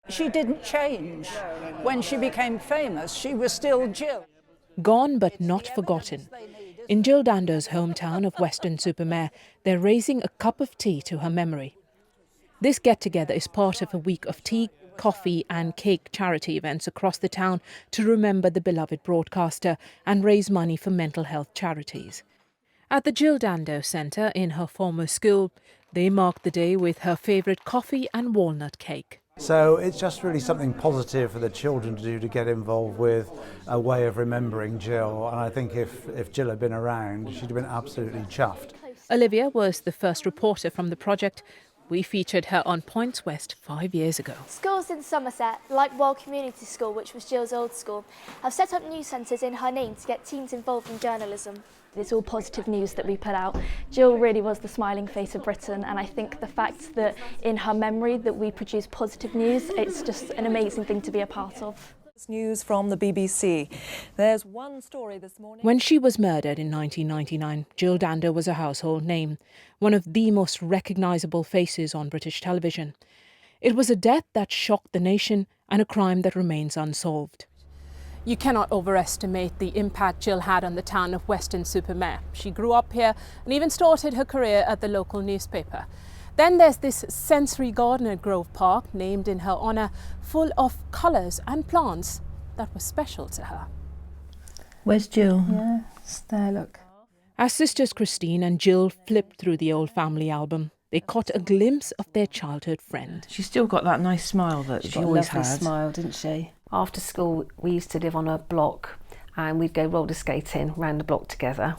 She didn't change. When she became famous, she was still Jill. Gone but not forgotten. In Jill Dando's hometown of Weston-super-Mare, they're raising a cup of tea to her memory. This get-together is part of a week of tea, coffee and cake charity events across the town to remember the beloved broadcaster and raise money for mental health charities. At the Jill Dando Centre in her former school, they marked the day with her favourite coffee and walnut cake. So it's just really something positive for the children to do, to get involved with a way of remembering Jill. And I think if Jill had been around, she'd have been absolutely chuffed. Olivia was the first reporter from the project. We featured her on Points West 5 years ago. Schools in Somerset, like Worle Community School, which was Jill's old school, have set up news centres in her name to get teens involved in journalism. It's all positive news that we put out. Jill really was the smiling face of Britain, and I think the fact that in her memory that we produce positive news, it's just an amazing thing to be a part of. News from the BBC. There's one story this morning. When she was murdered in 1999, Jill Dando was a household name, one of the most recognisable faces on British television. It was a death that shocked the nation and a crime that remains unsolved. You cannot overestimate the impact Jill had on the town of Weston-super-Mare. She grew up here and even started her career at the local newspaper. Then there's this sensory garden at Grove Park, named in her honour, full of colours and plants that were special to her. Where's Jill? Yeah, it's there, look. As sisters Christine and Jill flipped through the old family album, they caught a glimpse of their childhood friend. She's still got that nice smile that she always had. Lovely smile, didn't she? After school, we used to live on a block and we'd go roller skating around the block together,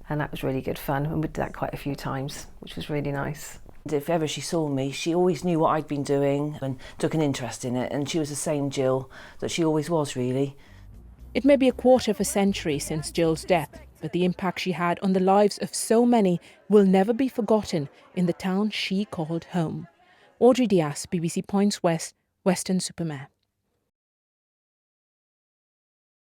and that was really good fun, and we did that quite a few times, which was really nice. If ever she saw me, she always knew what I'd been doing and took an interest in it, and she was the same Jill that she always was, really. It may be a quarter of a century since Jill's death, but the impact she had on the lives of so many will never be forgotten in the town she called home. Audrey Diaz, BBC Points West, Weston-super-Mare.